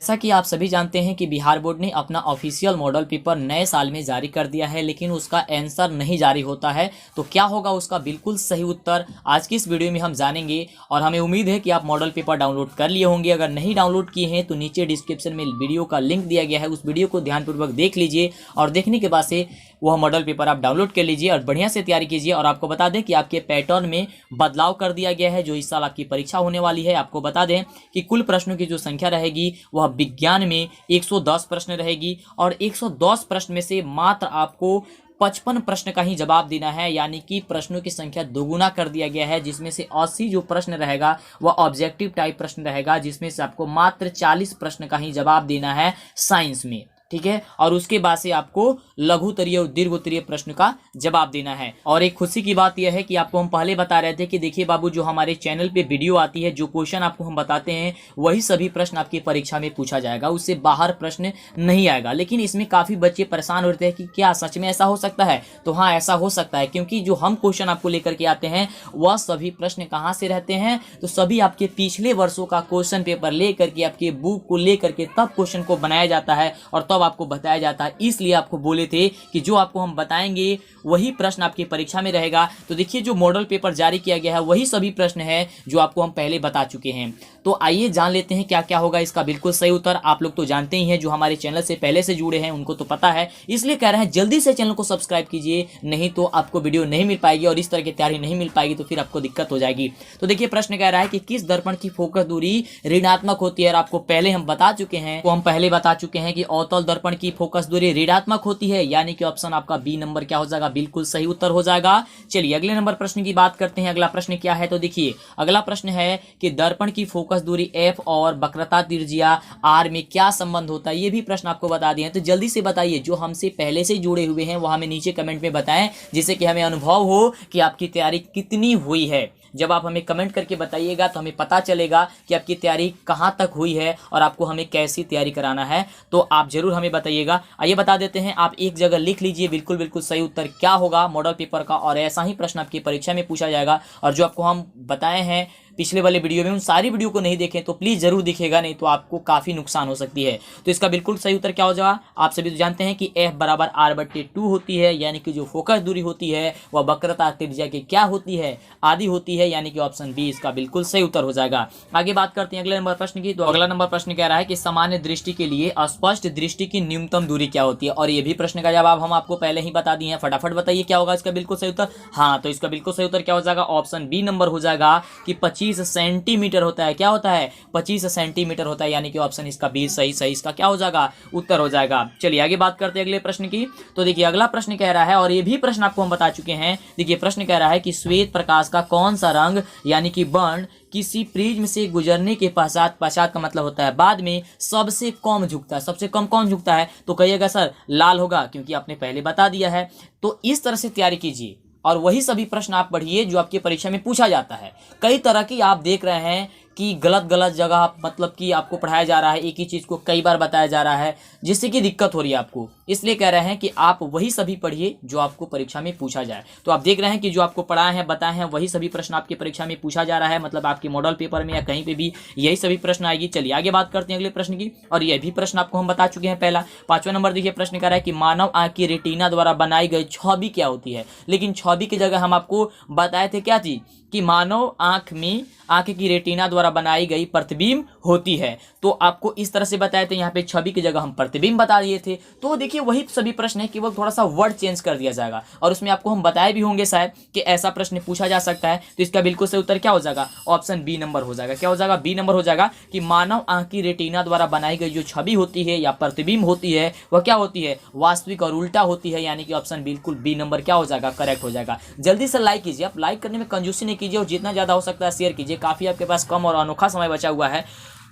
जैसा कि आप सभी जानते हैं कि बिहार बोर्ड ने अपना ऑफिशियल मॉडल पेपर नए साल में जारी कर दिया है, लेकिन उसका आंसर नहीं जारी होता है। तो क्या होगा उसका बिल्कुल सही उत्तर आज की इस वीडियो में हम जानेंगे। और हमें उम्मीद है कि आप मॉडल पेपर डाउनलोड कर लिए होंगे। अगर नहीं डाउनलोड किए हैं तो नीचे डिस्क्रिप्शन में वीडियो का लिंक दिया गया है, उस वीडियो को ध्यानपूर्वक देख लीजिए और देखने के बाद से वह मॉडल पेपर आप डाउनलोड कर लीजिए और बढ़िया से तैयारी कीजिए। और आपको बता दें कि आपके पैटर्न में बदलाव कर दिया गया है। जो इस साल आपकी परीक्षा होने वाली है, आपको बता दें कि कुल प्रश्नों की जो संख्या रहेगी वह विज्ञान में 110 प्रश्न रहेगी और 110 प्रश्न में से मात्र आपको 55 प्रश्न का ही जवाब देना है, यानी कि प्रश्नों की संख्या दोगुना कर दिया गया है। जिसमें से 80 जो प्रश्न रहेगा वह ऑब्जेक्टिव टाइप प्रश्न रहेगा, जिसमें से आपको मात्र 40 प्रश्न का ही जवाब देना है साइंस में, ठीक है। और उसके बाद से आपको लघु उत्तरीय और दीर्घ उत्तरीय प्रश्न का जवाब देना है। और एक खुशी की बात यह है कि आपको हम पहले बता रहे थे कि देखिए बाबू, जो हमारे चैनल पे वीडियो आती है, जो क्वेश्चन आपको हम बताते हैं वही सभी प्रश्न आपकी परीक्षा में पूछा जाएगा, उससे बाहर प्रश्न नहीं आएगा। लेकिन इसमें काफी बच्चे परेशान होते हैं कि क्या सच में ऐसा हो सकता है? तो हाँ, ऐसा हो सकता है, क्योंकि जो हम क्वेश्चन आपको लेकर के आते हैं वह सभी प्रश्न कहाँ से रहते हैं, तो सभी आपके पिछले वर्षों का क्वेश्चन पेपर लेकर के, आपके बुक को लेकर के तब क्वेश्चन को बनाया जाता है और तब आपको बताया जाता है। इसलिए आपको बोले थे कि जो आपको हम बताएंगे वही प्रश्न आपकी परीक्षा में रहेगा। तो देखिए, जो मॉडल पेपर जारी किया गया है वही सभी प्रश्न है जो आपको हम पहले बता चुके हैं। तो आइए जान लेते हैं क्या क्या होगा इसका बिल्कुल सही उत्तर। आप लोग तो जानते ही हैं, जो हमारे चैनल से पहले से जुड़े हैं उनको तो पता है, इसलिए कह रहे हैं जल्दी से चैनल को सब्सक्राइब कीजिए, नहीं तो आपको वीडियो नहीं मिल पाएगी और इस तरह की तैयारी नहीं मिल पाएगी तो फिर आपको दिक्कत हो जाएगी। तो देखिए, प्रश्न कह रहा है कि किस दर्पण की फोकस दूरी ऋणात्मक होती है। और आपको पहले हम बता चुके हैं, तो हम पहले बता चुके हैं कि अवतल दर्पण की फोकस दूरी ऋणात्मक होती है, यानी कि ऑप्शन आपका बी नंबर क्या हो जाएगा, बिल्कुल सही उत्तर हो जाएगा। चलिए अगले नंबर प्रश्न की बात करते हैं। अगला प्रश्न क्या है, तो देखिए अगला प्रश्न है कि दर्पण की फोकस दूरी एफ और वक्रता त्रिज्या आर में क्या संबंध होता है। ये भी प्रश्न आपको बता दिए हैं, तो जल्दी से बताइए। जो हमसे पहले से जुड़े हुए हैं वो हमें नीचे कमेंट में बताएं, जिससे कि हमें अनुभव हो कि आपकी तैयारी कितनी हुई है। जब आप हमें कमेंट करके बताइएगा तो हमें पता चलेगा कि आपकी तैयारी कहाँ तक हुई है और आपको हमें कैसी तैयारी कराना है, तो आप जरूर हमें बताइएगा। आइए बता देते हैं, आप एक जगह लिख लीजिए बिल्कुल बिल्कुल सही उत्तर क्या होगा मॉडल पेपर का, और ऐसा ही प्रश्न आपकी परीक्षा में पूछा जाएगा। और जो आपको हम बताए हैं पिछले वाले वीडियो में, उन सारी वीडियो को नहीं देखें तो प्लीज जरूर दिखेगा, नहीं तो आपको काफी नुकसान हो सकती है। तो इसका बिल्कुल सही उत्तर क्या हो जाएगा, आप सभी तो जानते हैं कि F बराबर R/2 होती है, यानी कि जो फोकस दूरी होती है वह वक्रता त्रिज्या की क्या होती है, आदि होती है, यानी कि ऑप्शन बी इसका बिल्कुल सही उत्तर हो जाएगा। आगे बात करते हैं अगले नंबर प्रश्न की। तो अगला नंबर प्रश्न कह रहा है कि सामान्य दृष्टि के लिए स्पष्ट दृष्टि की न्यूनतम दूरी क्या होती है। और ये भी प्रश्न का जवाब हम आपको पहले ही बता दिए हैं। फटाफट बताइए क्या होगा इसका बिल्कुल सही उत्तर। हाँ, तो इसका बिल्कुल सही उत्तर क्या हो जाएगा, ऑप्शन बी नंबर हो जाएगा कि 25 सेंटीमीटर होता है। क्या होता है, 25 सेंटीमीटर होता है, यानी कि ऑप्शन इसका बी सही इसका क्या हो जाएगा, उत्तर हो जाएगा। चलिए आगे बात करते हैं अगले प्रश्न की। तो देखिए अगला प्रश्न कह रहा है, और ये भी प्रश्न आपको हम बता चुके हैं। देखिए प्रश्न कह रहा है कि श्वेत प्रकाश का कौन सा रंग, यानी कि वर्ण, किसी प्रिज्म से गुजरने के पश्चात का मतलब होता है बाद में सबसे कम झुकता है। सबसे कम कौन झुकता है, तो कहिएगा सर लाल होगा, क्योंकि आपने पहले बता दिया है। तो इस तरह से तैयारी कीजिए और वही सभी प्रश्न आप पढ़िए जो आपकी परीक्षा में पूछा जाता है। कई तरह की आप देख रहे हैं कि गलत जगह मतलब कि आपको पढ़ाया जा रहा है, एक ही चीज़ को कई बार बताया जा रहा है, जिससे कि दिक्कत हो रही है आपको। इसलिए कह रहे हैं कि आप वही सभी पढ़िए जो आपको परीक्षा में पूछा जाए। तो आप देख रहे हैं कि जो आपको पढ़ाए हैं बताए हैं वही सभी प्रश्न आपकी परीक्षा में पूछा जा रहा है, मतलब आपके मॉडल पेपर में या कहीं पे भी यही सभी प्रश्न आएगी। चलिए आगे बात करते हैं अगले प्रश्न की। और यह भी प्रश्न आपको हम बता चुके हैं पहला। 5वां नंबर देखिए प्रश्न कह रहा है कि मानव आंख की रेटिना द्वारा बनाई गई छवि क्या होती है। लेकिन छवि की जगह हम आपको बताए थे क्या चीज, कि मानव आंख की रेटिना द्वारा बनाई गई प्रतिबिंब होती है। तो आपको इस तरह से बताए थे, यहाँ पे छवि की जगह हम प्रतिबिंब बता दिए थे। तो देखिए वही सभी प्रश्न है, केवल थोड़ा सा वर्ड चेंज कर दिया जाएगा और उसमें आपको हम बताए भी होंगे शायद कि ऐसा प्रश्न पूछा जा सकता है। तो इसका बिल्कुल सही उत्तर क्या हो जाएगा, ऑप्शन बी नंबर हो जाएगा। क्या हो जाएगा, बी नंबर हो जाएगा कि मानव आंख की रेटिना द्वारा बनाई गई जो छवि होती है या प्रतिबिंब होती है वह क्या होती है, वास्तविक और उल्टा होती है, यानी कि ऑप्शन बिल्कुल बी नंबर क्या हो जाएगा, करेक्ट हो जाएगा। जल्दी से लाइक कीजिए, आप लाइक करने में कंजूसी नहीं कीजिए और जितना ज्यादा हो सकता है शेयर कीजिए। काफी आपके पास कम और अनोखा समय बचा हुआ है,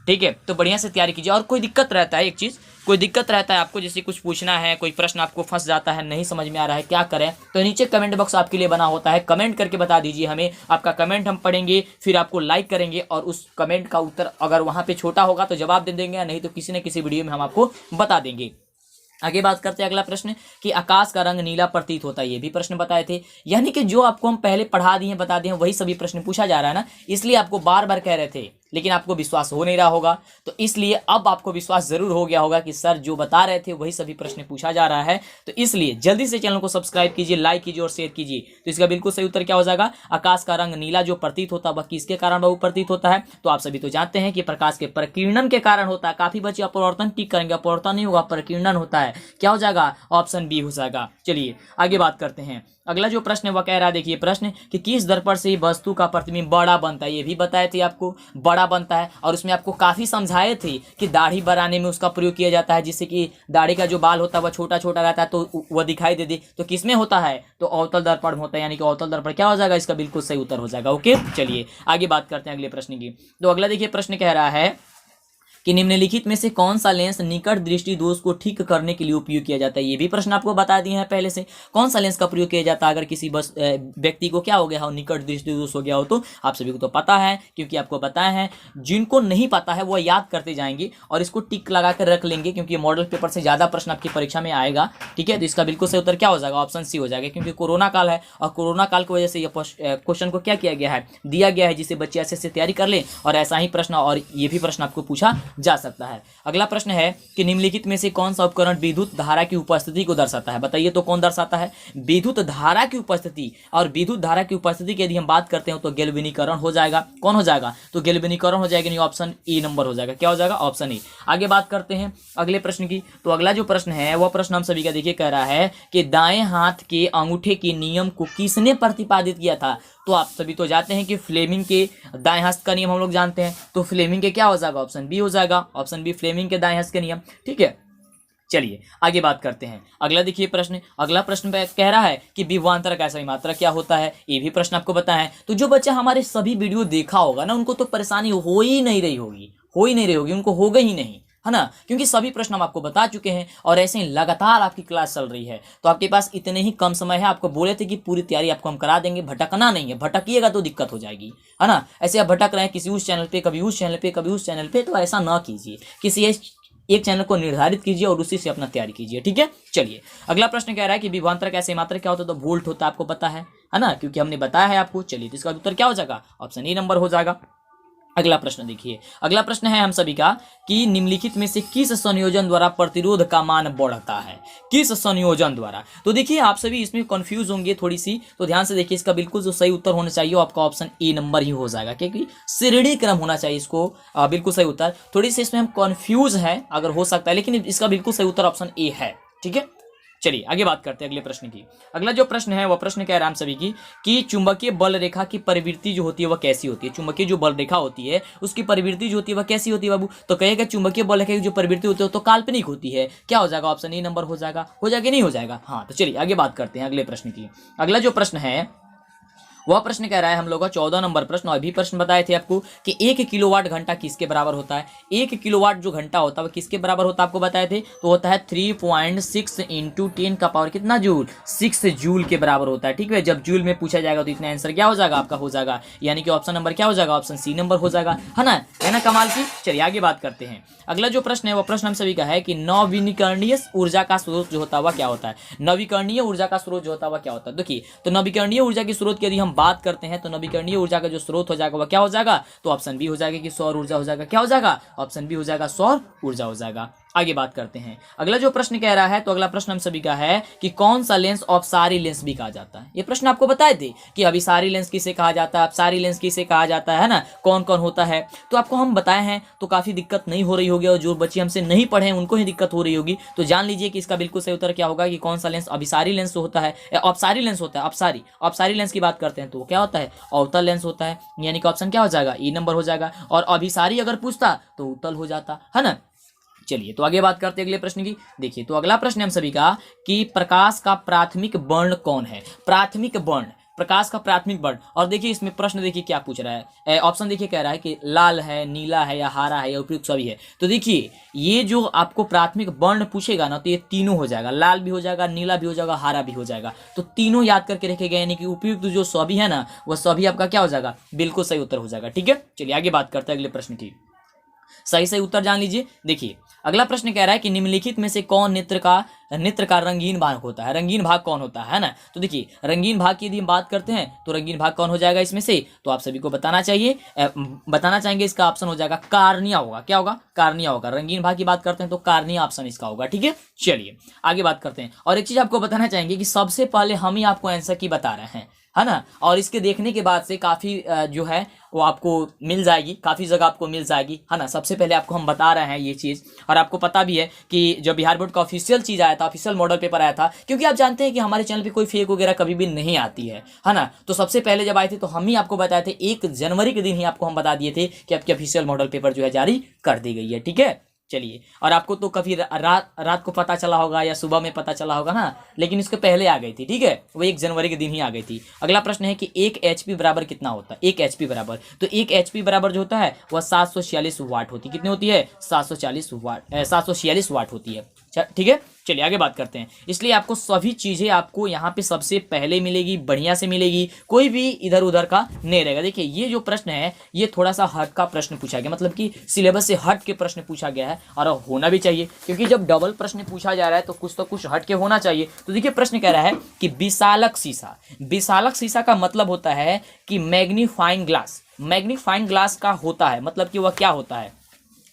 ठीक है। तो बढ़िया से तैयारी कीजिए। और कोई दिक्कत रहता है, एक चीज कोई दिक्कत रहता है आपको, जैसे कुछ पूछना है, कोई प्रश्न आपको फंस जाता है, नहीं समझ में आ रहा है क्या करें, तो नीचे कमेंट बॉक्स आपके लिए बना होता है, कमेंट करके बता दीजिए हमें। आपका कमेंट हम पढ़ेंगे, फिर आपको लाइक करेंगे और उस कमेंट का उत्तर अगर वहां पे छोटा होगा तो जवाब दे देंगे, नहीं तो किसी न किसी वीडियो में हम आपको बता देंगे। आगे बात करते हैं अगला प्रश्न कि आकाश का रंग नीला प्रतीत होता है। ये भी प्रश्न बताए थे, यानी कि जो आपको हम पहले पढ़ा दिए बता दिए वही सभी प्रश्न पूछा जा रहा है ना, इसलिए आपको बार बार कह रहे थे लेकिन आपको विश्वास हो नहीं रहा होगा। तो इसलिए अब आपको विश्वास जरूर हो गया होगा कि सर जो बता रहे थे वही सभी प्रश्न पूछा जा रहा है। तो इसलिए जल्दी से चैनल को सब्सक्राइब कीजिए, लाइक कीजिए और शेयर कीजिए। तो इसका बिल्कुल सही उत्तर क्या हो जाएगा, आकाश का रंग नीला जो प्रतीत होता है वह किसके कारण बहु प्रतीत होता है। तो आप सभी तो जानते हैं कि प्रकाश के प्रकीर्णन के कारण होता है। काफी बच्चे अपवर्तन टिक करेंगे, अपवर्तन नहीं होगा, प्रकीर्णन होता है। क्या हो जाएगा, ऑप्शन बी हो जाएगा। चलिए आगे बात करते हैं। अगला जो प्रश्न है वह कह रहा है, देखिए प्रश्न कि किस दर्पण से वस्तु का प्रतिबिंब बड़ा बनता है। ये भी बताए थे आपको, बड़ा बनता है। और उसमें आपको काफी समझाए थे कि दाढ़ी बनाने में उसका प्रयोग किया जाता है, जिससे कि दाढ़ी का जो बाल होता है वह छोटा छोटा रहता है तो वह दिखाई दे दे। तो किसमें होता है, तो अवतल दर्पण होता है, यानी कि अवतल दर्पण क्या हो जाएगा, इसका बिल्कुल सही उत्तर हो जाएगा। ओके, चलिए आगे बात करते हैं अगले प्रश्न की। तो अगला देखिए प्रश्न कह रहा है कि निम्नलिखित में से कौन सा लेंस निकट दृष्टि दोष को ठीक करने के लिए उपयोग किया जाता है। ये भी प्रश्न आपको बता दिए हैं पहले से। कौन सा लेंस का प्रयोग किया जाता है अगर किसी व्यक्ति को क्या हो गया हो, निकट दृष्टि दोष हो गया हो। तो आप सभी को तो पता है, क्योंकि आपको पता है। जिनको नहीं पता है वो याद करते जाएंगे और इसको टिक लगा कर रख लेंगे, क्योंकि मॉडल पेपर से ज्यादा प्रश्न आपकी परीक्षा में आएगा। ठीक है, तो इसका बिल्कुल सही उत्तर क्या हो जाएगा, ऑप्शन सी हो जाएगा। क्योंकि कोरोना काल है और कोरोना काल की वजह से ये क्वेश्चन को क्या किया गया है, दिया गया है, जिससे बच्चे ऐसे तैयारी कर ले और ऐसा ही प्रश्न और ये भी प्रश्न आपको पूछा जा सकता है। अगला प्रश्न है कि निम्नलिखित में से कौन सा उपकरण विद्युत धारा की उपस्थिति को दर्शाता है। बताइए तो कौन दर्शाता है, विद्युत धारा की उपस्थिति। और विद्युत धारा की उपस्थिति की यदि हम बात करते हैं तो गैल्वेनीकरण हो जाएगा। कौन हो जाएगा, तो गैल्वेनीकरण हो जाएगा, ऑप्शन ए नंबर हो जाएगा। क्या हो जाएगा, ऑप्शन ए। आगे बात करते हैं अगले प्रश्न की। तो अगला जो प्रश्न है वह प्रश्न हम सभी का देखिए कह रहा है कि दाएं हाथ के अंगूठे के नियम को किसने प्रतिपादित किया था। तो आप सभी तो जानते हैं कि फ्लेमिंग के दाएं हस्त का नियम हम लोग जानते हैं। तो फ्लेमिंग के क्या हो जाएगा, ऑप्शन बी हो जाएगा। ऑप्शन बी फ्लेमिंग के दाएं हस्त के नियम। ठीक है, चलिए आगे बात करते हैं। अगला देखिए प्रश्न, अगला प्रश्न कह रहा है कि विभवांतर का सही मात्रक क्या होता है। ये भी प्रश्न आपको पता है। तो जो बच्चा हमारे सभी वीडियो देखा होगा ना, उनको तो परेशानी हो ही नहीं रही होगी, उनको होगा ही नहीं, है ना, क्योंकि सभी प्रश्न हम आपको बता चुके हैं और ऐसे ही लगातार आपकी क्लास चल रही है। तो आपके पास इतने ही कम समय है। आपको बोले थे कि पूरी तैयारी आपको हम करा देंगे, भटकना नहीं है। भटकिएगा तो दिक्कत हो जाएगी, है ना। ऐसे आप भटक रहे हैं किसी उस चैनल पे, कभी उस चैनल पे, कभी उस चैनल पे, तो ऐसा ना कीजिए। किसी एक चैनल को निर्धारित कीजिए और उसी से अपना तैयारी कीजिए। ठीक है, चलिए अगला प्रश्न कह रहा है कि विभवांतर का सही मात्रक क्या होता है। तो वोल्ट होता है, आपको पता है ना, क्योंकि हमने बताया है आपको। चलिए तो इसका उत्तर क्या हो जाएगा, ऑप्शन ए नंबर हो जाएगा। अगला प्रश्न देखिए, अगला प्रश्न है हम सभी का कि निम्नलिखित में से किस संयोजन द्वारा प्रतिरोध का मान बढ़ता है। किस संयोजन द्वारा। तो देखिए आप सभी इसमें कंफ्यूज होंगे थोड़ी सी, तो ध्यान से देखिए। इसका बिल्कुल जो सही उत्तर होना चाहिए आपका ऑप्शन ए नंबर ही हो जाएगा, क्योंकि श्रेणी क्रम होना चाहिए इसको। बिल्कुल सही उत्तर। थोड़ी सी इसमें हम कंफ्यूज है, अगर हो सकता है, लेकिन इसका बिल्कुल सही उत्तर ऑप्शन ए है। ठीक है, चलिए आगे बात करते हैं अगले प्रश्न की। अगला जो प्रश्न है वह प्रश्न कह रहा है हम सभी की कि चुंबकीय बल रेखा की प्रवृत्ति जो होती है वह कैसी होती है। चुंबकीय जो बल रेखा होती है उसकी प्रवृत्ति जो होती है वह कैसी होती है बाबू। तो कहेगा चुंबकीय बल रेखा की जो प्रवृत्ति होती है तो काल्पनिक होती है। क्या हो जाएगा, ऑप्शन ए नंबर हो जाएगा। नहीं हो जाएगा। हाँ, तो चलिए आगे बात करते हैं अगले प्रश्न की। अगला जो प्रश्न है वह प्रश्न कह रहा है हम लोग का 14 नंबर प्रश्न। और भी प्रश्न बताए थे आपको कि 1 किलोवाट घंटा किसके बराबर होता है। 1 किलोवाट जो घंटा होता है वह किसके बराबर होता है आपको बताए थे। तो होता है 3.6 इंटू 10 का पावर कितना जूल, 6 जूल के बराबर होता है। ठीक है, जब जूल में पूछा जाएगा तो इतना आंसर क्या हो जाएगा आपका, हो जाएगा। यानी कि ऑप्शन नंबर क्या हो जाएगा, ऑप्शन सी नंबर हो जाएगा, है ना कमाल की। चलिए आगे बात करते हैं। अगला जो प्रश्न है वह प्रश्न हम सभी का है कि नवीकरणीय ऊर्जा का स्रोत जो होता है वह क्या होता है। नवीकरणीय ऊर्जा का स्रोत जो होता है वह क्या होता है। देखिए तो नवीकरणीय ऊर्जा की स्रोत की यदि हम बात करते हैं तो नवीकरणीय ऊर्जा का जो स्रोत हो जाएगा वह क्या हो जाएगा। तो ऑप्शन बी हो जाएगा कि सौर ऊर्जा हो जाएगा। क्या हो जाएगा, ऑप्शन बी हो जाएगा, सौर ऊर्जा हो जाएगा। आगे बात करते हैं। अगला जो प्रश्न कह रहा है तो अगला प्रश्न हम सभी का है कि कौन सा लेंस अपसारी लेंस भी कहा जाता है। ये प्रश्न आपको बताए थे कि अभिसारी लेंस किसे कहा जाता है, अपसारी लेंस किसे कहा जाता है ना, कौन कौन होता है। तो आपको हम बताए हैं तो काफी दिक्कत नहीं हो रही होगी, और जो बच्चे हमसे नहीं पढ़े हैं उनको ही दिक्कत हो रही होगी। तो जान लीजिए कि इसका बिल्कुल सही उत्तर क्या होगा कि कौन सा लेंस अभिसारी लेंस होता है, अपसारी लेंस होता है। अपसारी लेंस की बात करते हैं तो क्या होता है, अवतल लेंस होता है। यानी कि ऑप्शन क्या हो जाएगा, ई नंबर हो जाएगा। और अभिसारी अगर पूछता तो उत्तल हो जाता, है ना। चलिए तो आगे बात करते हैं अगले प्रश्न की। देखिए तो अगला प्रश्न हम सभी का कि प्रकाश का प्राथमिक वर्ण कौन है। प्राथमिक वर्ण, प्रकाश का प्राथमिक वर्ण। और देखिए इसमें प्रश्न देखिए क्या पूछ रहा है, ऑप्शन देखिए कह रहा है कि लाल है, नीला है, या हरा है, या उपयुक्त सभी है। तो देखिए ये जो आपको प्राथमिक वर्ण पूछेगा ना तो ये तीनों हो जाएगा, लाल भी हो जाएगा, नीला भी हो जाएगा, हरा भी हो जाएगा। तो तीनों याद करके रखे गए, यानी कि उपयुक्त जो सभी है ना वह सभी आपका क्या हो जाएगा, बिल्कुल सही उत्तर हो जाएगा। ठीक है, चलिए आगे बात करते हैं अगले प्रश्न की। सही सही उत्तर जान लीजिए। देखिए अगला प्रश्न कह रहा है कि निम्नलिखित में से कौन नृत्य का रंगीन भाग होता है। रंगीन भाग कौन होता है ना। तो देखिए रंगीन भाग की यदि हम बात करते हैं तो रंगीन भाग कौन हो जाएगा इसमें से, तो आप सभी को बताना चाहिए, बताना चाहेंगे। इसका ऑप्शन हो जाएगा कार्निया होगा। क्या होगा? कार्निया होगा। रंगीन भाग की बात करते हैं तो कार्निया ऑप्शन इसका होगा। ठीक है, चलिए आगे बात करते हैं। और एक चीज आपको बताना चाहेंगे कि सबसे पहले हम ही आपको आंसर की बता रहे हैं, है ना। और इसके देखने के बाद से काफ़ी जो है वो आपको मिल जाएगी, काफ़ी जगह आपको मिल जाएगी, है ना। सबसे पहले आपको हम बता रहे हैं ये चीज़। और आपको पता भी है कि जब बिहार बोर्ड का ऑफिशियल चीज़ आया था, ऑफिशियल मॉडल पेपर आया था, क्योंकि आप जानते हैं कि हमारे चैनल पे कोई फेक वगैरह कभी भी नहीं आती है ना। तो सबसे पहले जब आए थे तो हम ही आपको बताए थे, 1 जनवरी के दिन ही आपको हम बता दिए थे कि आपकी ऑफिशियल मॉडल पेपर जो है जारी कर दी गई है। ठीक है, चलिए। और आपको तो कभी रात को पता चला होगा या सुबह में पता चला होगा ना, लेकिन इसके पहले आ गई थी। ठीक है, वो 1 जनवरी के दिन ही आ गई थी। अगला प्रश्न है कि 1 HP बराबर कितना होता है। 1 HP बराबर, तो 1 HP बराबर जो होता है वह 746 वाट होती है। कितनी होती है? 746 वाट होती है। ठीक है, चलिए आगे बात करते हैं। इसलिए आपको सभी चीज़ें आपको यहाँ पे सबसे पहले मिलेगी, बढ़िया से मिलेगी, कोई भी इधर उधर का नहीं रहेगा। देखिए ये जो प्रश्न है ये थोड़ा सा हट का प्रश्न पूछा गया, मतलब कि सिलेबस से हट के प्रश्न पूछा गया है, और होना भी चाहिए, क्योंकि जब डबल प्रश्न पूछा जा रहा है तो कुछ हट के होना चाहिए। तो देखिए प्रश्न कह रहा है कि विशालक शीशा। विशालक शीशा का मतलब होता है कि मैग्नीफाइंग ग्लास। मैग्नीफाइंग ग्लास का होता है मतलब कि वह क्या होता है?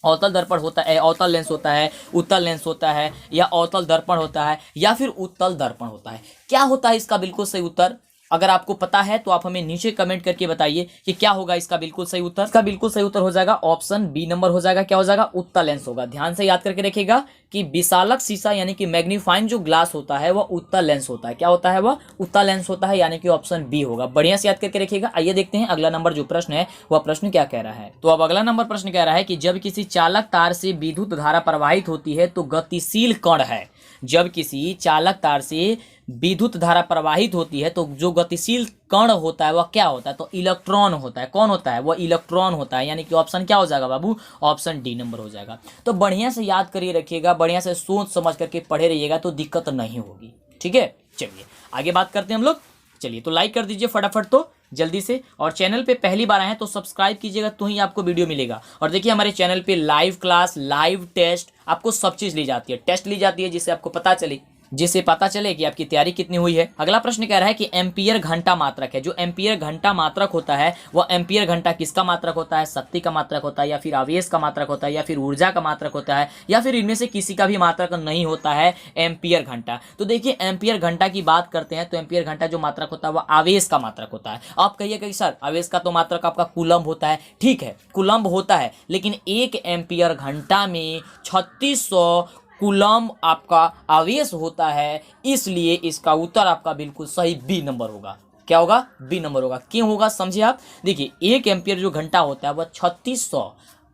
अवतल दर्पण होता है, अवतल लेंस होता है, उत्तल लेंस होता है, या अवतल दर्पण होता है, या फिर उत्तल दर्पण होता है। क्या होता है इसका बिल्कुल सही उत्तर? अगर आपको पता है तो आप हमें नीचे कमेंट करके बताइए कि क्या होगा इसका बिल्कुल सही उत्तर। इसका बिल्कुल सही उत्तर हो जाएगा ऑप्शन बी नंबर हो जाएगा। क्या हो जाएगा? उत्तल लेंस होगा। ध्यान से याद करके रखिएगा कि विशालक शीशा यानी कि मैग्नीफाइंग जो ग्लास होता है वह उत्तल लेंस होता है। क्या होता है? वह उत्तल लेंस होता है, यानी कि ऑप्शन बी होगा। बढ़िया से याद करके रखिएगा। आइए देखते हैं अगला नंबर जो प्रश्न है वह प्रश्न क्या कह रहा है। तो अब अगला नंबर प्रश्न कह रहा है कि जब किसी चालक तार से विद्युत धारा प्रवाहित होती है तो गतिशील कण है। जब किसी चालक तार से विद्युत धारा प्रवाहित होती है तो जो गतिशील कण होता है वह क्या होता है? तो इलेक्ट्रॉन होता है। कौन होता है? वह इलेक्ट्रॉन होता है, यानी कि ऑप्शन क्या हो जाएगा बाबू? ऑप्शन डी नंबर हो जाएगा। तो बढ़िया से याद करिए रखिएगा, बढ़िया से सोच समझ करके पढ़े रहिएगा तो दिक्कत नहीं होगी। ठीक है, चलिए आगे बात करते हैं हम लोग। चलिए तो लाइक कर दीजिए फटाफट तो जल्दी से, और चैनल पे पहली बार आए हैं तो सब्सक्राइब कीजिएगा तो ही आपको वीडियो मिलेगा। और देखिए हमारे चैनल पे लाइव क्लास, लाइव टेस्ट, आपको सब चीज़ ली जाती है, टेस्ट ली जाती है, जिससे आपको पता चले कि आपकी तैयारी कितनी हुई है। अगला प्रश्न कह रहा है कि एम्पियर घंटा मात्रक है। जो एम्पियर घंटा मात्रक होता है वह एम्पियर घंटा किसका मात्रक होता है? शक्ति का मात्रक होता है, या फिर आवेश का मात्रक होता है, या फिर ऊर्जा का मात्रक होता है, या फिर इनमें से किसी का भी मात्रक नहीं होता है एम्पियर घंटा। तो देखिए एम्पियर घंटा की बात करते हैं तो एम्पियर घंटा जो मात्रक होता है वह आवेश का मात्रक होता है। आप कहिएगा कि सर आवेश का तो मात्रक आपका कूलम्ब होता है। ठीक है, कूलम्ब होता है, लेकिन 1 एम्पियर घंटा में 3600 कूलम्ब आपका आवेश होता है, इसलिए इसका उत्तर आपका बिल्कुल सही बी नंबर होगा। क्या होगा? बी नंबर होगा। क्यों होगा समझिए आप। देखिए 1 एम्पियर जो घंटा होता है वह 3600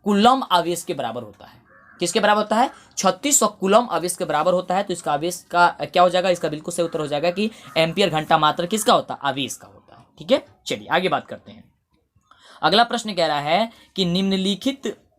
कूलम्ब आवेश के बराबर होता है। किसके बराबर होता है? 3600 कूलम्ब आवेश के बराबर होता है। तो इसका आवेश का क्या हो जाएगा? इसका बिल्कुल सही उत्तर हो जाएगा कि एम्पियर घंटा मात्र किसका होता है? आवेश का होता है। ठीक है, चलिए आगे बात करते हैं। अगला प्रश्न कह रहा है कि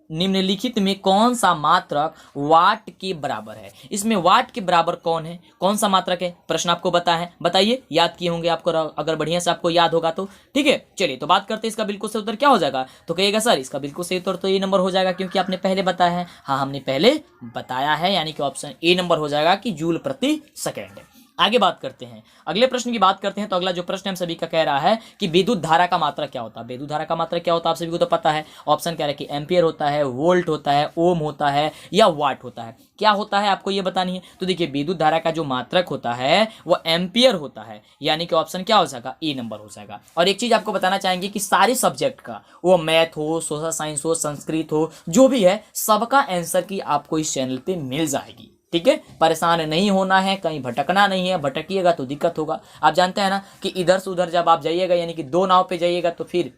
निम्नलिखित में कौन सा मात्रक वाट के बराबर है। इसमें वाट के बराबर कौन सा मात्रक है? प्रश्न आपको बताइए, याद किए होंगे आपको, अगर बढ़िया से आपको याद होगा तो। ठीक है, चलिए तो बात करते हैं इसका बिल्कुल सही उत्तर क्या हो जाएगा। तो कहिएगा सर इसका बिल्कुल सही उत्तर तो ए नंबर हो जाएगा, क्योंकि आपने पहले बताया है। हाँ, हमने पहले बताया है, यानी कि ऑप्शन ए नंबर हो जाएगा कि जूल प्रति सेकेंड। आगे बात करते हैं, अगले प्रश्न की बात करते हैं। तो अगला जो प्रश्न हम सभी का कह रहा है कि विद्युत धारा का मात्रक क्या होता है। विद्युत धारा का मात्रक क्या होता है आप सभी को तो पता है। ऑप्शन कह रहा है कि एम्पियर होता है, वोल्ट होता है, ओम होता है, या वाट होता है। क्या होता है आपको ये बतानी है। तो देखिए विद्युत धारा का जो मात्रक होता है वो एम्पियर होता है, यानी कि ऑप्शन क्या हो जाएगा? ए नंबर हो जाएगा। और एक चीज आपको बताना चाहेंगे कि सारे सब्जेक्ट का, वो मैथ हो, सोशल साइंस हो, संस्कृत हो, जो भी है सबका आंसर की आपको इस चैनल पे मिल जाएगी। ठीक है, परेशान नहीं होना है, कहीं भटकना नहीं है, भटकिएगा तो दिक्कत होगा। आप जानते हैं ना कि इधर से उधर जब आप जाइएगा, यानी कि 2 नाव पे जाइएगा, तो फिर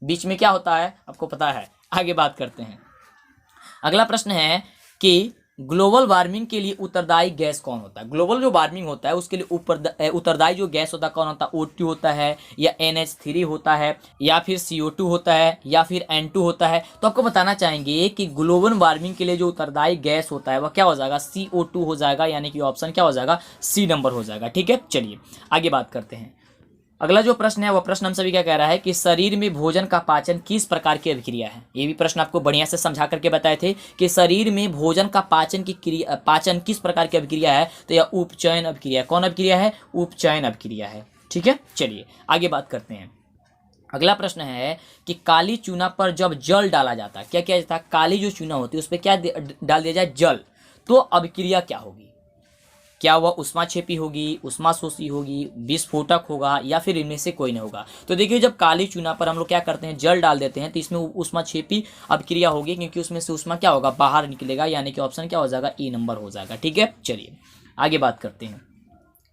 बीच में क्या होता है आपको पता है। आगे बात करते हैं। अगला प्रश्न है कि ग्लोबल वार्मिंग के लिए उत्तरदायी गैस कौन होता है। ग्लोबल जो वार्मिंग होता है उसके लिए उत्तरदायी जो गैस होता है कौन होता है? O2 होता है, या NH3 होता है, या फिर CO2 होता है, या फिर N2 होता है। तो आपको बताना चाहेंगे कि ग्लोबल वार्मिंग के लिए जो उत्तरदायी गैस होता है वह क्या हो जाएगा? CO2 हो जाएगा, यानी कि ऑप्शन क्या हो जाएगा? सी नंबर हो जाएगा। ठीक है, चलिए आगे बात करते हैं। अगला जो प्रश्न है वो प्रश्न हम सभी क्या कह रहा है कि शरीर में भोजन का पाचन किस प्रकार की अभिक्रिया है। ये भी प्रश्न आपको बढ़िया से समझा करके बताए थे कि शरीर में भोजन का पाचन किस प्रकार की अभिक्रिया है। तो यह उपचयन अभिक्रिया। कौन अभिक्रिया है? उपचयन अभिक्रिया है। ठीक है, चलिए आगे बात करते हैं। अगला प्रश्न है कि काली चूना पर जब जल डाला जाता है, क्या किया जाता है? काली जो चूना होती है उस पर क्या डाल दिया जाए? जल। तो अभिक्रिया क्या होगी? क्या वह उष्माक्षेपी होगी, उष्माशोषी होगी, विस्फोटक होगा, या फिर इनमें से कोई नहीं होगा? तो देखिए, जब काली चूना पर हम लोग क्या करते हैं, जल डाल देते हैं, तो इसमें उष्माक्षेपी अभिक्रिया होगी, क्योंकि उसमें से उष्मा क्या होगा? बाहर निकलेगा, यानी कि ऑप्शन क्या हो जाएगा? ई नंबर हो जाएगा। ठीक है, चलिए आगे बात करते हैं।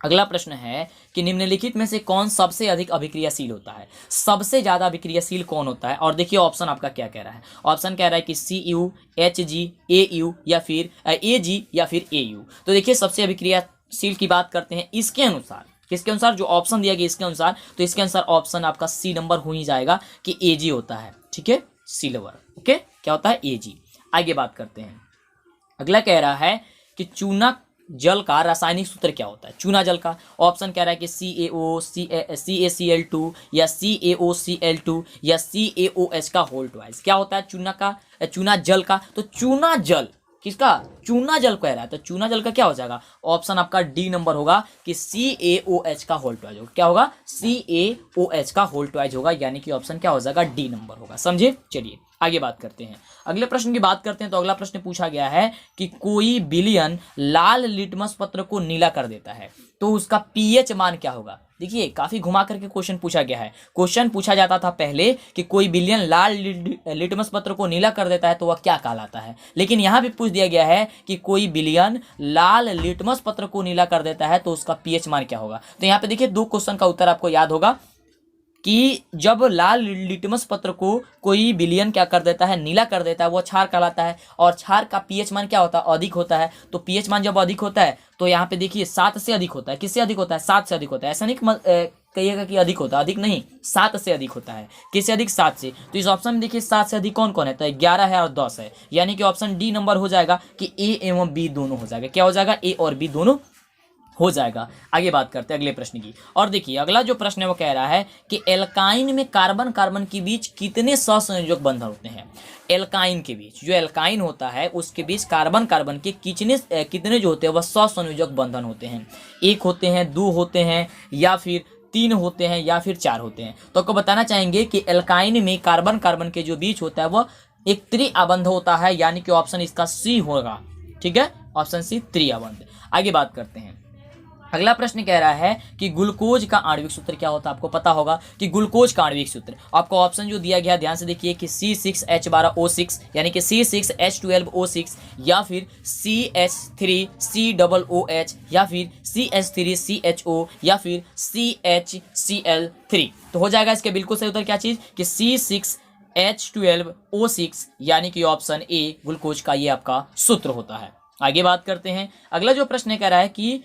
अगला प्रश्न है कि निम्नलिखित में से कौन सबसे अधिक अभिक्रियाशील होता है? सबसे ज्यादा अभिक्रियाशील कौन होता है? और देखिए ऑप्शन आपका क्या कह रहा है। ऑप्शन कह रहा है कि Cu, Hg, Au या फिर Ag या फिर Au। तो देखिए, सबसे अभिक्रियाशील की बात करते हैं इसके अनुसार, किसके अनुसार? जो ऑप्शन दिया गया इसके अनुसार, तो इसके अनुसार ऑप्शन आपका सी नंबर हो ही जाएगा कि Ag होता है। ठीक है, सिल्वर। ओके, क्या होता है? Ag। आगे बात करते हैं। अगला कह रहा है कि चूना जल का रासायनिक सूत्र क्या होता है? चूना जल का ऑप्शन कह रहा है कि CaCl2 या CaOCl2 या CaOH का होल ट्वाइस। क्या होता है चूना जल का? तो चूना जल किसका? चूना जल कह रहा है, तो चूना जल का क्या हो जाएगा? ऑप्शन आपका डी नंबर होगा कि CaOH का होल ट्वाइस होगा। क्या होगा? CaOH का होल ट्वाइस होगा, यानी कि ऑप्शन क्या हो जाएगा? डी नंबर होगा। समझे? चलिए आगे बात करते हैं। अगले प्रश्न की बात करते हैं। तो अगला प्रश्न पूछा गया है कि कोई विलयन लाल लिटमस पत्र को नीला कर देता है, तो उसका पीएच मान क्या होगा? देखिए, काफी घुमा करके क्वेश्चन पूछा गया है। क्वेश्चन पूछा जाता था पहले कि कोई विलयन लाल लिटमस पत्र को नीला कर देता है तो वह क्या कहलाता है, लेकिन यहाँ भी पूछ दिया गया है कि कोई विलयन लाल लिटमस पत्र को नीला कर देता है तो उसका पीएच मान क्या होगा। तो यहाँ पे देखिए, दो क्वेश्चन का उत्तर आपको याद होगा कि जब लाल लिटमस पत्र को कोई विलयन क्या कर देता है? नीला कर देता है, वो क्षार कहलाता है। और क्षार का पीएच मान क्या होता है? अधिक होता है। तो पीएच मान जब अधिक होता है तो यहाँ पे देखिए 7 से अधिक होता है। किससे अधिक होता है? 7 से अधिक होता है। ऐसा नहीं कहिएगा कि अधिक होता है, अधिक नहीं, 7 से अधिक होता है। किससे अधिक? 7 से। तो इस ऑप्शन में देखिए 7 से अधिक कौन कौन है? तो 11 है और 10 है, यानी कि ऑप्शन डी नंबर हो जाएगा कि ए एवं बी दोनों हो जाएगा। क्या हो जाएगा? ए और बी दोनों हो जाएगा। आगे बात करते हैं अगले प्रश्न की। और देखिए, अगला जो प्रश्न है वो कह रहा है कि एल्काइन में कार्बन कार्बन के बीच कितने सहसंयोजक बंधन होते हैं? एल्काइन के बीच, जो एल्काइन होता है उसके बीच कार्बन कार्बन के कितने जो होते हैं वह सहसंयोजक बंधन होते हैं? 1 होते हैं, 2 होते हैं, या फिर 3 होते हैं, या फिर 4 होते हैं? तो आपको बताना चाहेंगे कि एल्काइन में कार्बन कार्बन के जो बीच होता है वह एक त्रिआबंध होता है, यानी कि ऑप्शन इसका सी होगा। ठीक है, ऑप्शन सी त्रिआबंध। आगे बात करते हैं। अगला प्रश्न कह रहा है कि ग्लूकोज का आणविक सूत्र क्या होता है? आपको पता होगा कि ग्लूकोज का आणविक सूत्र, आपको ऑप्शन जो दिया गया ध्यान से देखिए कि C6H12O6 यानी कि C6H12O6 या फिर CH3COOH या फिर CH3CHO या फिर CHCl3। तो हो जाएगा इसके बिल्कुल सही उत्तर क्या चीज कि C6H12O6, यानी कि ऑप्शन ए ग्लूकोज का ये आपका सूत्र होता है। आगे बात करते हैं। अगला जो प्रश्न कह रहा है कि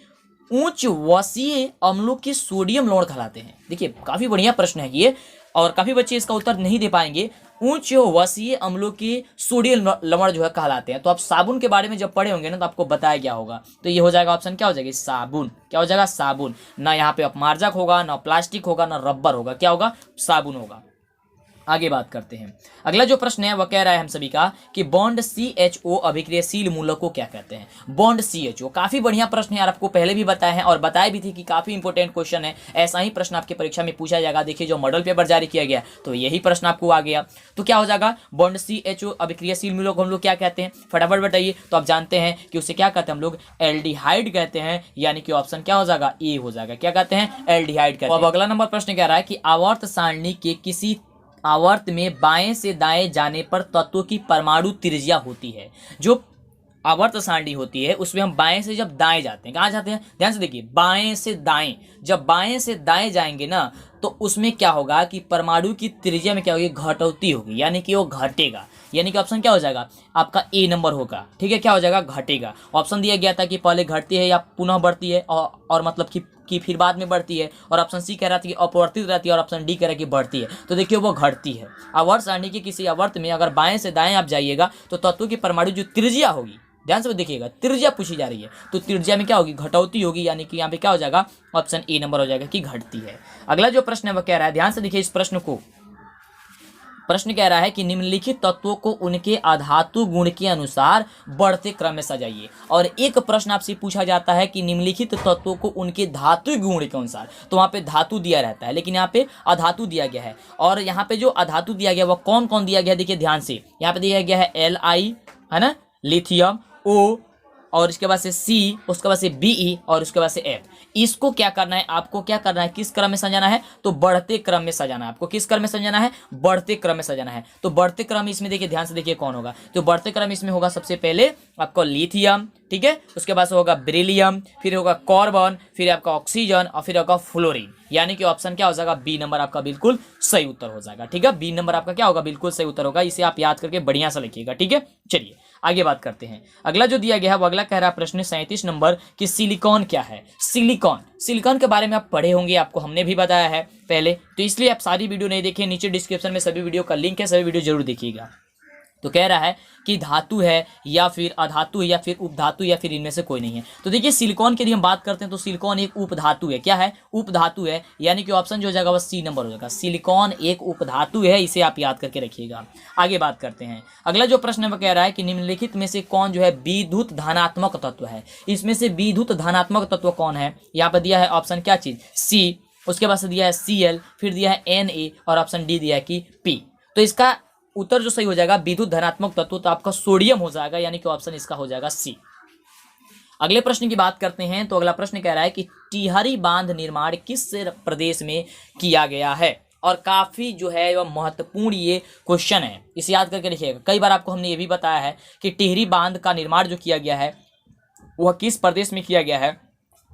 उच्च वसीय अम्लों के सोडियम लवण कहलाते हैं। देखिए, काफी बढ़िया प्रश्न है ये, और काफी बच्चे इसका उत्तर नहीं दे पाएंगे। उच्च वसीय अम्लों के सोडियम लवण जो है कहलाते हैं। तो आप साबुन के बारे में जब पढ़े होंगे ना तो आपको बताया गया होगा। तो ये हो जाएगा ऑप्शन क्या हो जाएगा? साबुन। क्या हो जाएगा? साबुन। ना यहाँ पे अपमार्जक होगा, ना प्लास्टिक होगा, ना रबर होगा। क्या होगा? साबुन होगा। आगे बात करते हैं। अगला जो प्रश्न है वह कह रहा है हम सभी का कि बॉन्ड CHO अभिक्रियाशील मूलक को क्या कहते हैं? बॉन्ड CHO काफी बढ़िया प्रश्न है यार, आपको पहले भी बताया है और बताया भी थी कि काफी इंपॉर्टेंट क्वेश्चन है। ऐसा ही प्रश्न आपके परीक्षा में पूछा जाएगा। देखिए, जो मॉडल पेपर जारी किया गया तो यही प्रश्न आपको आ गया। तो क्या हो जाएगा? बॉन्ड CHO अभिक्रियाशील मूलक को हम लोग क्या कहते हैं? फटाफट बताइए। तो आप जानते हैं कि उसे क्या कहते हैं? हम लोग एल्डिहाइड कहते हैं, यानी कि ऑप्शन क्या हो जाएगा? ए हो जाएगा। क्या कहते हैं? एल्डिहाइड कहते हैं। अब अगला नंबर प्रश्न कह रहा है कि आवर्त सारणी के किसी आवर्त में बाएं से दाएं जाने पर तत्वों की परमाणु त्रिज्या होती है। जो आवर्त सारणी होती है उसमें हम बाएं से जब दाएं जाते हैं, कहाँ जाते हैं? ध्यान से देखिए, बाएं से दाएं। जब बाएं से दाएं जाएंगे ना तो उसमें क्या होगा कि परमाणु की त्रिज्या में क्या होगी? घटौती होगी, यानी कि वो घटेगा। यानी कि ऑप्शन क्या हो जाएगा? आपका ए नंबर होगा। ठीक है, क्या हो जाएगा? घटेगा। ऑप्शन दिया गया था कि पहले घटती है या पुनः बढ़ती है, और मतलब कि फिर बाद में बढ़ती है, और ऑप्शन सी कह रहा था कि अपवर्तित रहती है, और ऑप्शन डी कह रहा है कि बढ़ती है। तो देखिए, वो घटती है। आवर्त सारणी के किसी आवर्त में अगर बाएं से दाएं आप जाइएगा तो तत्वों की परमाणु जो त्रिज्या होगी ध्यान से देखिएगा, त्रिज्या पूछी जा रही है तो त्रिज्या में क्या होगी, घटौती होगी, यानी कि यहाँ पे क्या हो जाएगा, ऑप्शन ए नंबर हो जाएगा कि घटती है। अगला जो प्रश्न है वह कह रहा है, ध्यान से देखिए इस प्रश्न को। प्रश्न कह रहा है कि निम्नलिखित तत्वों को उनके अधातु गुण के अनुसार बढ़ते क्रम में सजाइए। और एक प्रश्न आपसे पूछा जाता है कि निम्नलिखित तत्वों को उनके धातु गुण के अनुसार, तो वहाँ पे धातु दिया रहता है लेकिन यहाँ पे अधातु दिया गया है। और यहाँ पे जो अधातु दिया गया वह कौन कौन दिया गया, देखिए ध्यान से, यहाँ पे दिया गया है Li, है ना, लिथियम, O, और इसके बाद से सी, उसके बाद से Be और उसके बाद से F। इसको क्या करना है, आपको क्या करना है, किस क्रम में सजाना है, तो बढ़ते क्रम में सजाना है। आपको किस क्रम में सजाना है, बढ़ते क्रम में सजाना है। तो बढ़ते क्रम इसमें देखिए, ध्यान से देखिए कौन होगा, तो बढ़ते क्रम इसमें होगा सबसे पहले आपका लिथियम, ठीक है, उसके बाद से होगा बेरिलियम, फिर होगा कार्बन, फिर आपका ऑक्सीजन और फिर होगा फ्लोरीन। यानी कि ऑप्शन क्या हो जाएगा, बी नंबर आपका बिल्कुल सही उत्तर हो जाएगा। ठीक है, बी नंबर आपका क्या होगा, बिल्कुल सही उत्तर होगा। इसे आप याद करके बढ़िया सा लिखिएगा। ठीक है, चलिए आगे बात करते हैं। अगला जो दिया गया है वो अगला कह रहा है प्रश्न 37 नंबर कि सिलिकॉन क्या है। सिलिकॉन के बारे में आप पढ़े होंगे, आपको हमने भी बताया है पहले, तो इसलिए आप सारी वीडियो नहीं देखें, नीचे डिस्क्रिप्शन में सभी वीडियो का लिंक है, सभी वीडियो जरूर देखिएगा। तो कह रहा है कि धातु है या फिर अधातु है या फिर उपधातु या फिर इनमें से कोई नहीं है। तो देखिए सिलिकॉन की यदि हम बात करते हैं तो सिलिकॉन एक उपधातु है। क्या है, उपधातु है, यानी कि ऑप्शन जो हो जाएगा वह सी नंबर हो जाएगा। सिलिकॉन एक उपधातु है, इसे आप याद करके रखिएगा। आगे बात करते हैं। अगला जो प्रश्न है वह कह रहा है कि निम्नलिखित में से कौन जो है विद्युत धनात्मक तत्व है। इसमें से विद्युत धनात्मक तत्व कौन है, यहाँ पर दिया है ऑप्शन क्या चीज, सी, उसके बाद से दिया है Cl, फिर दिया है Na और ऑप्शन डी दिया है कि P। तो इसका उत्तर जो सही हो जाएगा विद्युत धनात्मक तत्व, तो आपका सोडियम हो जाएगा, यानी कि ऑप्शन इसका हो जाएगा सी। अगले प्रश्न की बात करते हैं। तो अगला प्रश्न कह रहा है कि टिहरी बांध निर्माण किस प्रदेश में किया गया है। और काफी जो है वह महत्वपूर्ण ये क्वेश्चन है, इसे याद करके लिखिएगा। कई बार आपको हमने ये भी बताया है कि टिहरी बांध का निर्माण जो किया गया है वह किस प्रदेश में किया गया है,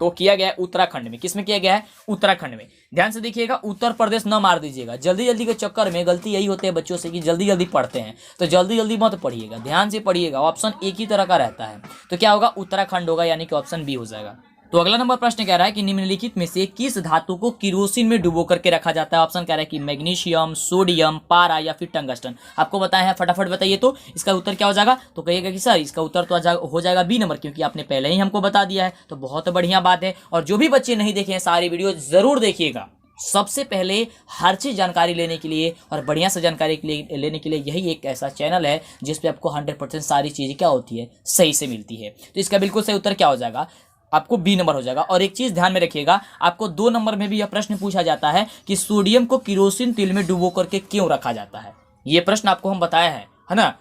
तो किया गया है उत्तराखंड में। किस में किया गया है, उत्तराखंड में। ध्यान से देखिएगा, उत्तर प्रदेश न मार दीजिएगा। जल्दी जल्दी के चक्कर में गलती यही होती है बच्चों से कि जल्दी जल्दी पढ़ते हैं, तो जल्दी जल्दी मत पढ़िएगा, ध्यान से पढ़िएगा। ऑप्शन एक ही तरह का रहता है, तो क्या होगा, उत्तराखंड होगा, यानी कि ऑप्शन बी हो जाएगा। तो अगला नंबर प्रश्न कह रहा है कि निम्नलिखित में से किस धातु को किरोसिन में डुबो करके रखा जाता है। ऑप्शन कह रहा है कि मैग्नीशियम, सोडियम, पारा या फिर टंगस्टन। आपको बताया है, फटाफट बताइए तो इसका उत्तर क्या हो जाएगा। तो कहिएगा कि सर इसका उत्तर तो हो जाएगा बी नंबर, क्योंकि आपने पहले ही हमको बता दिया है। तो बहुत बढ़िया बात है। और जो भी बच्चे नहीं देखे हैं सारी वीडियो जरूर देखिएगा। सबसे पहले हर चीज जानकारी लेने के लिए और बढ़िया से जानकारी लेने के लिए यही एक ऐसा चैनल है जिसपे आपको 100% सारी चीजें क्या होती है, सही से मिलती है। तो इसका बिल्कुल सही उत्तर क्या हो जाएगा, आपको बी नंबर हो जाएगा। और एक चीज ध्यान में रखिएगा, आपको 2 नंबर में भी यह प्रश्न पूछा जाता है कि सोडियम को किरोसिन तेल में डुबो करके क्यों रखा जाता है। यह प्रश्न आपको हम बताया है ना,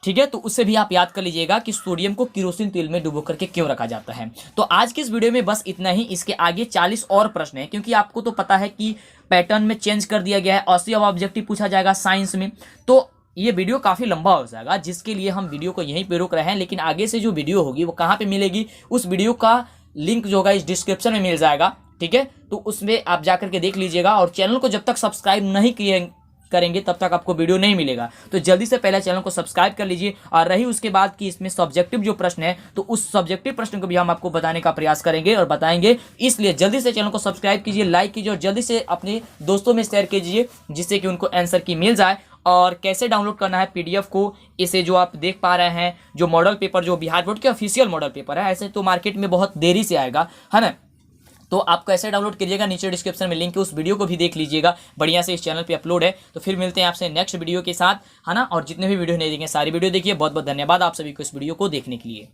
ठीक है। तो उससे भी आप याद कर लीजिएगा कि सोडियम को किरोसिन तेल में डुबो करके क्यों रखा जाता है। तो आज की इस वीडियो में बस इतना ही। इसके आगे 40 और प्रश्न है, क्योंकि आपको तो पता है कि पैटर्न में चेंज कर दिया गया है। 80 ऑब्जेक्टिव पूछा जाएगा साइंस में, तो ये वीडियो काफी लंबा हो जाएगा, जिसके लिए हम वीडियो को यहीं पे रोक रहे हैं। लेकिन आगे से जो वीडियो होगी वो कहाँ पे मिलेगी, उस वीडियो का लिंक जो होगा इस डिस्क्रिप्शन में मिल जाएगा, ठीक है। तो उसमें आप जाकर के देख लीजिएगा। और चैनल को जब तक सब्सक्राइब नहीं किए करेंगे तब तक आपको वीडियो नहीं मिलेगा। तो जल्दी से पहले चैनल को सब्सक्राइब कर लीजिए। और रही उसके बाद कि इसमें सब्जेक्टिव जो प्रश्न है, तो उस सब्जेक्टिव प्रश्न को भी हम आपको बताने का प्रयास करेंगे और बताएंगे। इसलिए जल्दी से चैनल को सब्सक्राइब कीजिए, लाइक कीजिए और जल्दी से अपने दोस्तों में शेयर कीजिए, जिससे कि उनको आंसर की मिल जाए। और कैसे डाउनलोड करना है पीडीएफ को, इसे जो आप देख पा रहे हैं, जो मॉडल पेपर जो बिहार बोर्ड के ऑफिशियल मॉडल पेपर है, ऐसे तो मार्केट में बहुत देरी से आएगा, है ना। तो आप कैसे डाउनलोड करिएगा, नीचे डिस्क्रिप्शन में लिंक है, उस वीडियो को भी देख लीजिएगा, बढ़िया से इस चैनल पे अपलोड है। तो फिर मिलते हैं आपसे नेक्स्ट वीडियो के साथ, है ना। और जितने भी वीडियो नहीं देखें सारी वीडियो देखिए। बहुत बहुत धन्यवाद आप सभी को इस वीडियो को देखने के लिए।